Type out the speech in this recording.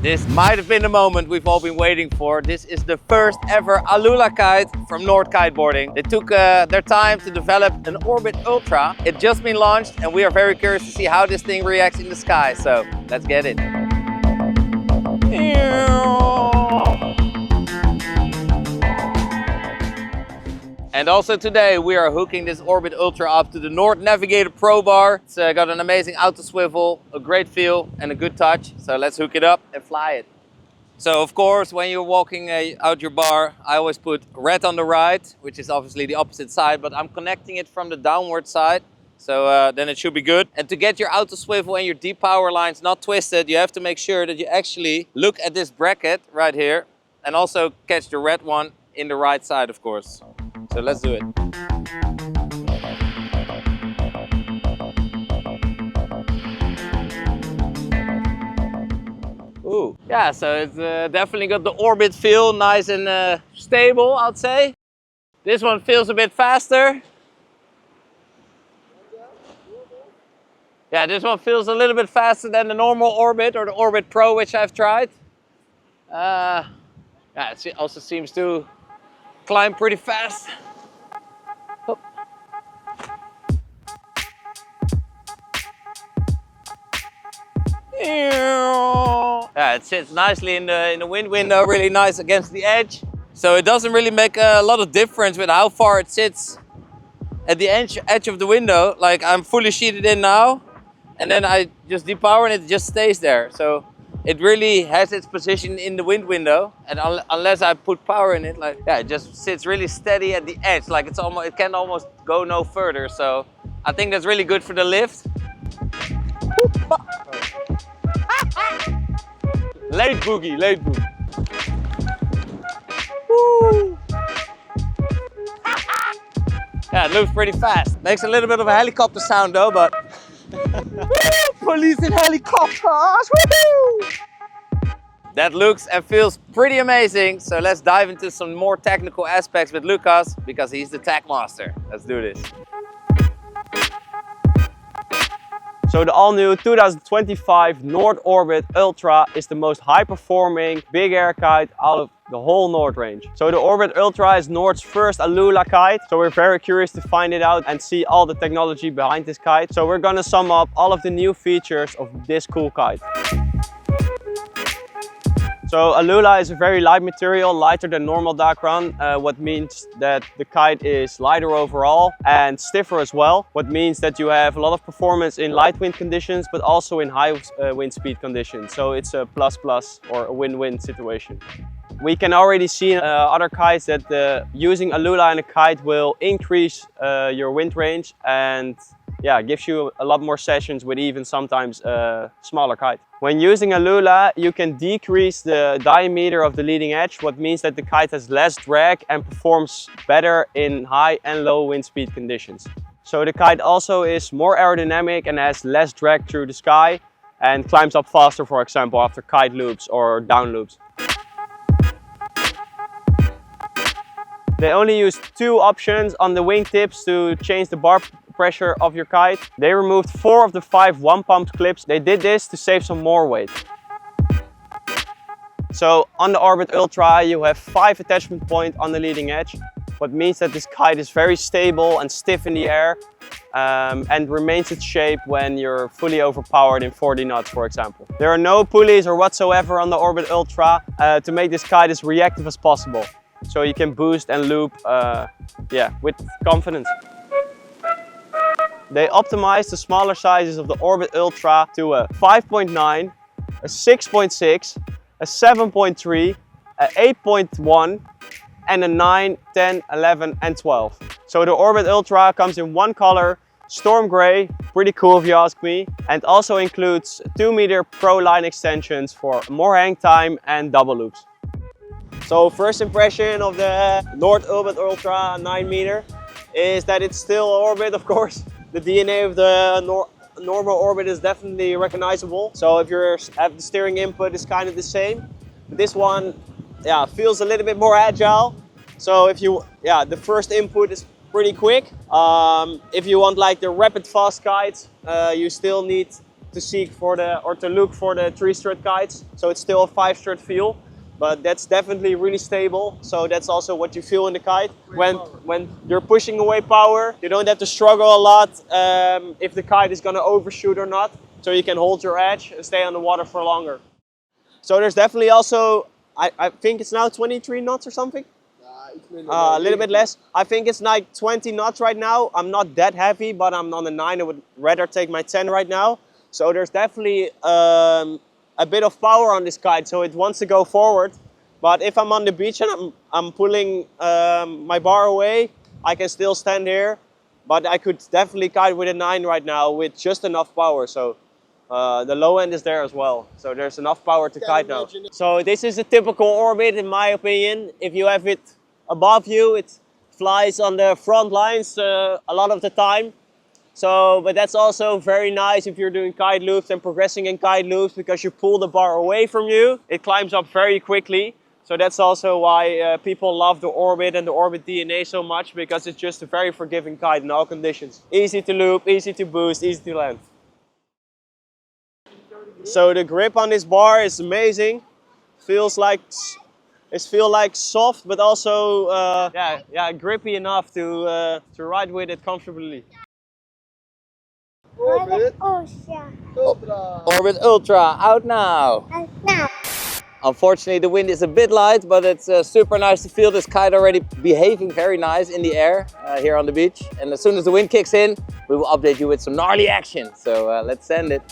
This might have been the moment we've all been waiting for. This is the first ever Aluula kite from North Kiteboarding. They took their time to develop an Orbit Ultra. It's just been launched and we are very curious to see how this thing reacts in the sky. So let's get it. And also today we are hooking this Orbit Ultra up to the North Navigator Pro bar. It's got an amazing auto swivel, a great feel and a good touch. So let's hook it up and fly it. So of course when you're walking out your bar, I always put red on the right, which is obviously the opposite side, but I'm connecting it from the downward side. So then it should be good. And to get your auto swivel and your deep power lines not twisted, you have to make sure that you actually look at this bracket right here and also catch the red one in the right side, of course. So let's do it. Ooh, yeah, so it's definitely got the Orbit feel, nice and stable, I'd say. This one feels a bit faster. Yeah, this one feels a little bit faster than the normal Orbit or the Orbit Pro, which I've tried. Yeah, it also seems to climb pretty fast. Oh. Yeah, it sits nicely in the wind window, really nice against the edge. So it doesn't really make a lot of difference with how far it sits at the edge of the window. Like I'm fully sheeted in now, and then I just depower and it just stays there. So it really has its position in the wind window, and unless I put power in it, like yeah, it just sits really steady at the edge. Like it can almost go no further. So I think that's really good for the lift. Late boogie, late boogie. Woo. Yeah, it moves pretty fast. Makes a little bit of a helicopter sound though, but. Police in helicopters! Woohoo! That looks and feels pretty amazing. So let's dive into some more technical aspects with Lucas because he's the tech master. Let's do this. So the all-new 2025 North Orbit Ultra is the most high-performing big air kite out of the whole North range. So the Orbit Ultra is North's first Aluula kite. So we're very curious to find it out and see all the technology behind this kite. So we're gonna sum up all of the new features of this cool kite. So Aluula is a very light material, lighter than normal Dacron, what means that the kite is lighter overall and stiffer as well. What means that you have a lot of performance in light wind conditions, but also in high wind speed conditions. So it's a plus or a win-win situation. We can already see in other kites that using Aluula in a kite will increase your wind range and yeah, gives you a lot more sessions with even sometimes a smaller kite. When using Aluula, you can decrease the diameter of the leading edge, what means that the kite has less drag and performs better in high and low wind speed conditions. So the kite also is more aerodynamic and has less drag through the sky and climbs up faster, for example, after kite loops or down loops. They only use two options on the wingtips to change the bar pressure of your kite. They removed 4 of the 5 one-pumped clips. They did this to save some more weight. So on the Orbit Ultra you have 5 attachment points on the leading edge, what means that this kite is very stable and stiff in the air and remains its shape when you're fully overpowered in 40 knots, for example. There are no pulleys or whatsoever on the Orbit Ultra to make this kite as reactive as possible. So you can boost and loop with confidence. They optimized the smaller sizes of the Orbit Ultra to a 5.9, a 6.6, a 7.3, a 8.1 and a 9, 10, 11 and 12. So the Orbit Ultra comes in one color, storm gray, pretty cool if you ask me, and also includes 2-meter Pro line extensions for more hang time and double loops. So first impression of the North Orbit Ultra 9-meter is that it's still Orbit, of course. The DNA of the normal Orbit is definitely recognizable. So if you have the steering input, is kind of the same. But this one, yeah, feels a little bit more agile. So if you, the first input is pretty quick. If you want like the rapid fast kites, you still need to seek for to look for the 3-strut kites. So it's still a 5-strut feel, but that's definitely really stable. So that's also what you feel in the kite. When you're pushing away power, you don't have to struggle a lot if the kite is going to overshoot or not. So you can hold your edge and stay on the water for longer. So there's definitely also, I think it's now 23 knots or something. A little bit less. I think it's like 20 knots right now. I'm not that heavy, but I'm on the 9. I would rather take my 10 right now. So there's definitely a bit of power on this kite, so it wants to go forward. But if I'm on the beach and I'm pulling my bar away, I can still stand here. But I could definitely kite with a 9 right now with just enough power. So the low end is there as well. So there's enough power to kite now. So this is a typical orbit in my opinion. If you have it above you, it flies on the front lines a lot of the time. So, but that's also very nice if you're doing kite loops and progressing in kite loops, because you pull the bar away from you, it climbs up very quickly. So that's also why people love the Orbit and the Orbit DNA so much, because it's just a very forgiving kite in all conditions. Easy to loop, easy to boost, easy to land. So the grip on this bar is amazing. Feels like soft, but also grippy enough to ride with it comfortably. Orbit Ultra. Orbit Ultra, out now. Now. Unfortunately, the wind is a bit light, but it's super nice to feel this kite already behaving very nice in the air here on the beach. And as soon as the wind kicks in, we will update you with some gnarly action. So let's send it.